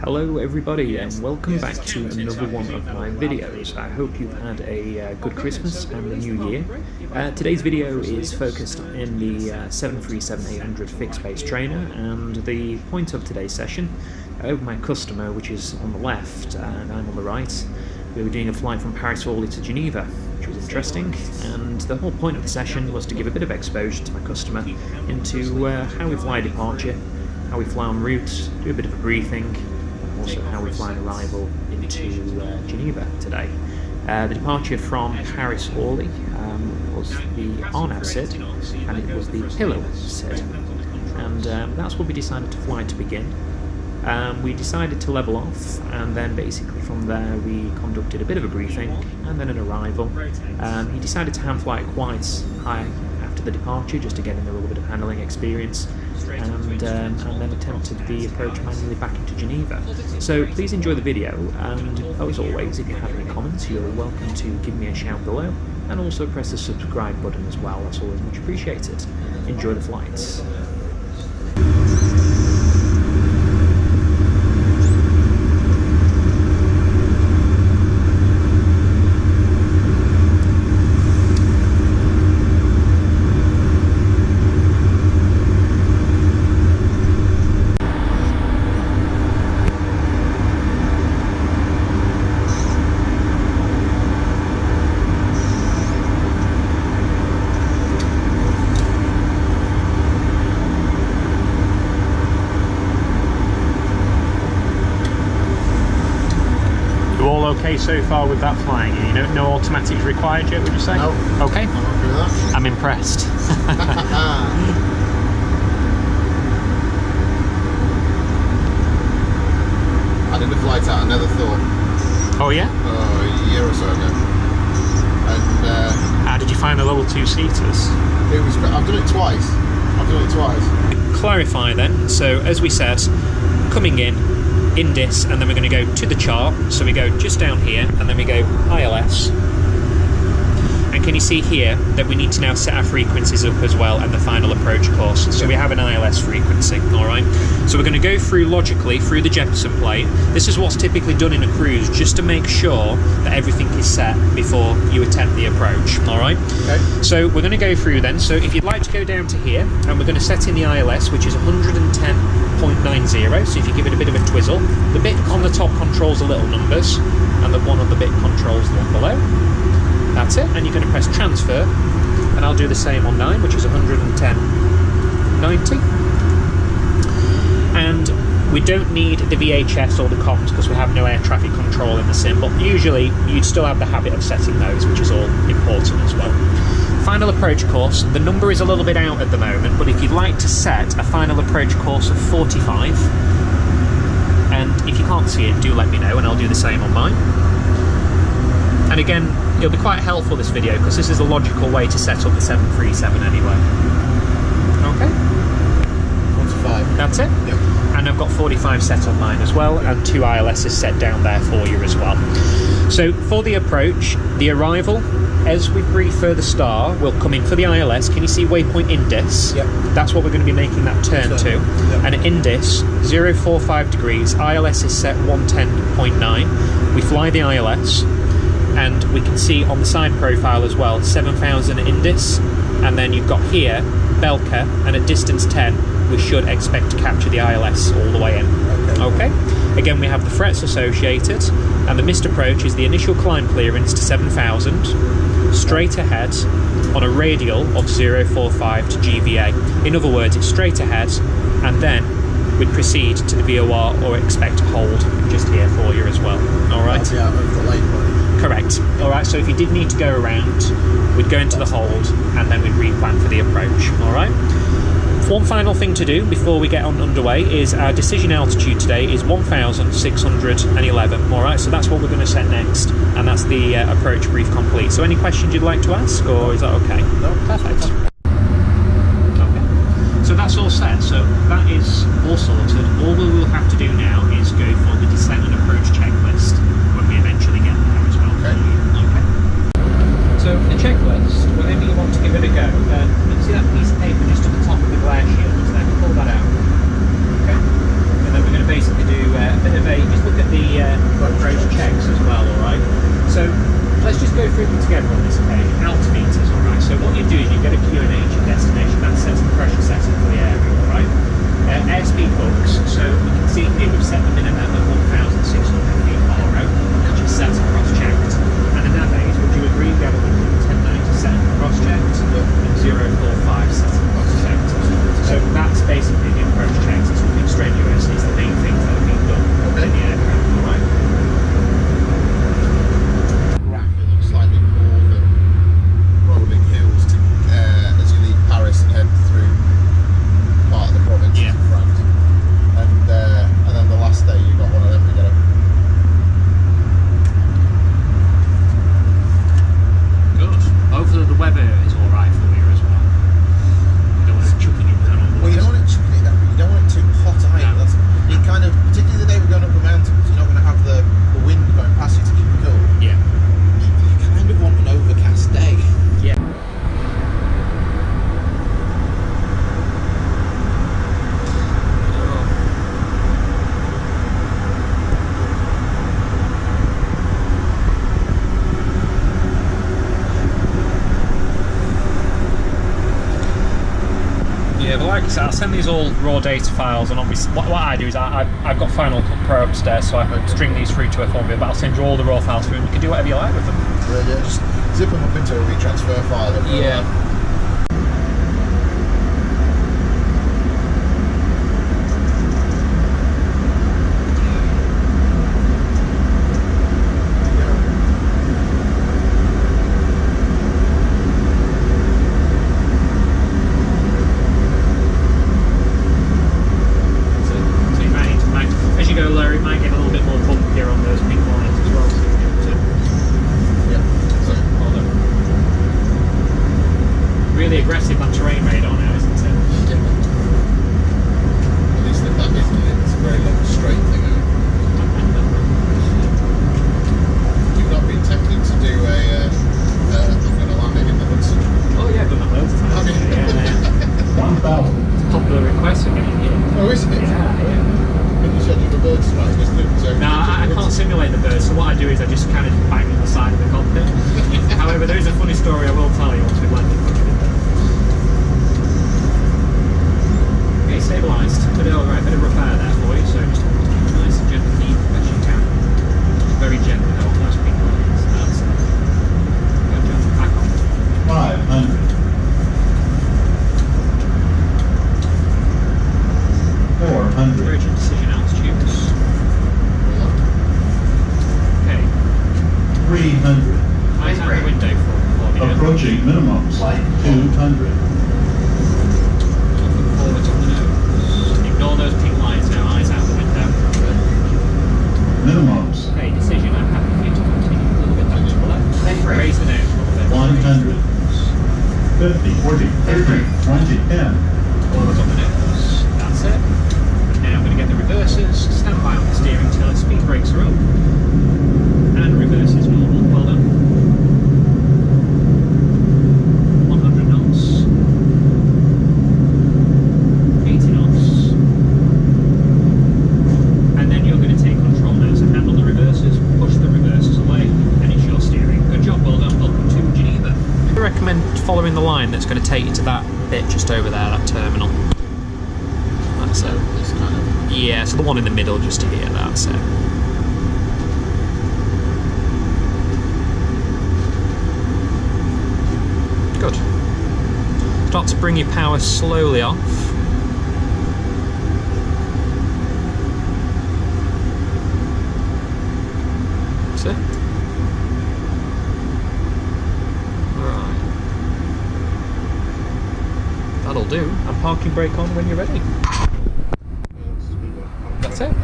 Hello everybody and welcome back to another one of my videos. I hope you've had a good Christmas and a new year. Today's video is focused in the 737-800 fixed-base trainer, and the point of today's session, over my customer, which is on the left and I'm on the right, we were doing a flight from Paris Orly to Geneva, which was interesting, and the whole point of the session was to give a bit of exposure to my customer into how we fly departure, how we fly en route, do a bit of a briefing, and also how we fly an arrival into Geneva today. The departure from Paris Orly was the RNAV SID, and it was the Pillow SID, and that's what we decided to fly to begin. We decided to level off, and then basically from there we conducted a bit of a briefing and then an arrival. He decided to hand fly quite high after the departure just to get in a little bit of handling experience, and then attempted the approach manually back into Geneva. So please enjoy the video, and as always, if you have any comments, you're welcome to give me a shout below, and also press the subscribe button as well. That's always much appreciated. Enjoy the flights. Okay, so far with that flying, you know, no automatics required yet, would you say? No. Okay. I'm happy with that. I'm impressed. I did a flight out, I never thought. Oh yeah? A year or so ago. And how did you find the little two-seaters? it was. I've done it twice. Clarify then, so as we said, coming in this, and then we're going to go to the chart, so we go just down here and then we go ILS, and can you see here that we need to now set our frequencies up as well and the final approach course, so we have an ILS frequency. Alright, so we're going to go through logically through the Jefferson plate. This is what's typically done in a cruise, just to make sure that everything is set before you attempt the approach. Alright, Okay. so we're going to go through then. So if you'd like to go down to here, and we're going to set in the ILS, which is 110.90, so if you give it a bit of a twizzle, the bit on the top controls the little numbers, and the one on the bit controls the one below. That's it, and you're going to press transfer, and I'll do the same on 9, which is 110.90. And we don't need the VHS or the comms because we have no air traffic control in the sim, but usually you'd still have the habit of setting those, which is all important as well. Final approach course, the number is a little bit out at the moment, but if you'd like to set a final approach course of 45, and if you can't see it, do let me know and I'll do the same on mine. And again, it'll be quite helpful, this video, because this is a logical way to set up the 737 anyway. Okay? 45. That's it? Yep. And I've got 45 set on mine as well, and 2 ILSs set down there for you as well. So for the approach, the arrival, as we brief further star, we'll come in for the ILS. Can you see waypoint Indis? Yep. That's what we're going to be making that turn to. Yep. And at Indis, 045 degrees, ILS is set 110.9. We fly the ILS, and we can see on the side profile as well 7,000 Indis, and then you've got here Belka, and at distance 10 we should expect to capture the ILS all the way in. Okay. Again, we have the frets associated, and the missed approach is the initial climb clearance to 7,000 straight ahead on a radial of 045 to GVA. In other words, it's straight ahead, and then we'd proceed to the VOR or expect to hold just here for you as well. Alright? Yeah, over the lake point. Correct. Alright, so if you did need to go around, we'd go into the hold and then we'd replan for the approach. Alright? One final thing to do before we get on underway is our decision altitude today is 1,611. Alright, so that's what we're going to set next, and that's the approach brief complete. So any questions you'd like to ask, or is that okay? No. Perfect. Okay. So that's all set, so that is all sorted. All we will have to do now is go for the descent and approach checklist when we eventually get there as well. Okay. Okay. So the checklist, whenever you want to give it a go, you can see that piece of paper just at the top of the glare shield, so then pull that out. Okay. And then we're going to basically do approach checks as well, alright? So let's just go through them together on this page. Altimeters, alright? So what you do is you get a QNH at destination, that sets the pressure setting for the area, alright? Airspeed books, so you can see here we've set the minimum at 1,600 feet RO, which is set and cross-checked. And the nav aids, would you agree we have 11090 set and cross-checked, and 045 set and cross-checked? So that's basically the approach checks. It's nothing strenuous, it's the main things that are being done in the aircraft, alright? It looks slightly more than rolling hills as you leave Paris and head through part of the province in front. And then the last day you got one of them to get up. Good. Hopefully the weather is alright for you as well. You don't want it chucking you down on the Well, you don't want it chucking it down, but you don't want it too hot either. No. That's it. Kind of, particularly the day we're going up the mountains, you're not going to have the wind going past you to keep it cool. Yeah. You kind of want an overcast day. Yeah. Yeah, but like I said, I'll send these all raw data files, and obviously what I do is I've got Final Cut Pro upstairs, so I can string these through to a form, but I'll send you all the raw files through, and you can do whatever you like with them. Yeah, just zip them up into a retransfer file. And Yeah. Really aggressive on terrain radar now, isn't it? Yeah. At least if that isn't it, it's a very long straight thing. You've not been tempted to do a I'm going to land it in the Hudson. Oh yeah, I've done that loads of times. Okay. Yeah. 1,000. Popular request again here. Oh, isn't it? Yeah. When you said you were bird strike, isn't it? So No, I can't simulate the bird, so what I do is I just kind of bang on the side of the cockpit. However, there is a funny story I will tell you once we've landed. Okay, stabilised. Bit of rough air there for you, so just nice and gently keep as you can. Just very gently though on those pink lines. That's it. Good job. Back on. 500. 400. Bridge and decision altitudes. Okay. 300. Eyes out the window for me. Approaching minimum flight 200. Looking forward on the nose. Ignore those pink lines now. Eyes out the window. Minimums Okay, decision. I'm happy for you to continue a little bit down to the left. Raise the nose a little bit. 100. 50, 40, 30, 20, 10. Forward on the nose. That's it. Now I'm going to get the reversers. Stand by on the steering till the speed brakes are up. And reverses normal. Well done. 100 knots. 80 knots. And then you're going to take control now. So handle the reversers, push the reversers away, and it's your steering. Good job, well done. Welcome to Geneva. I recommend following the line that's going to take you to that bit just over there, that terminal. That's it. It's kind of Yeah, so the one in the middle just here, that's it. Good. Start to bring your power slowly off. That's it. Right. That'll do. And parking brake on when you're ready. That's it.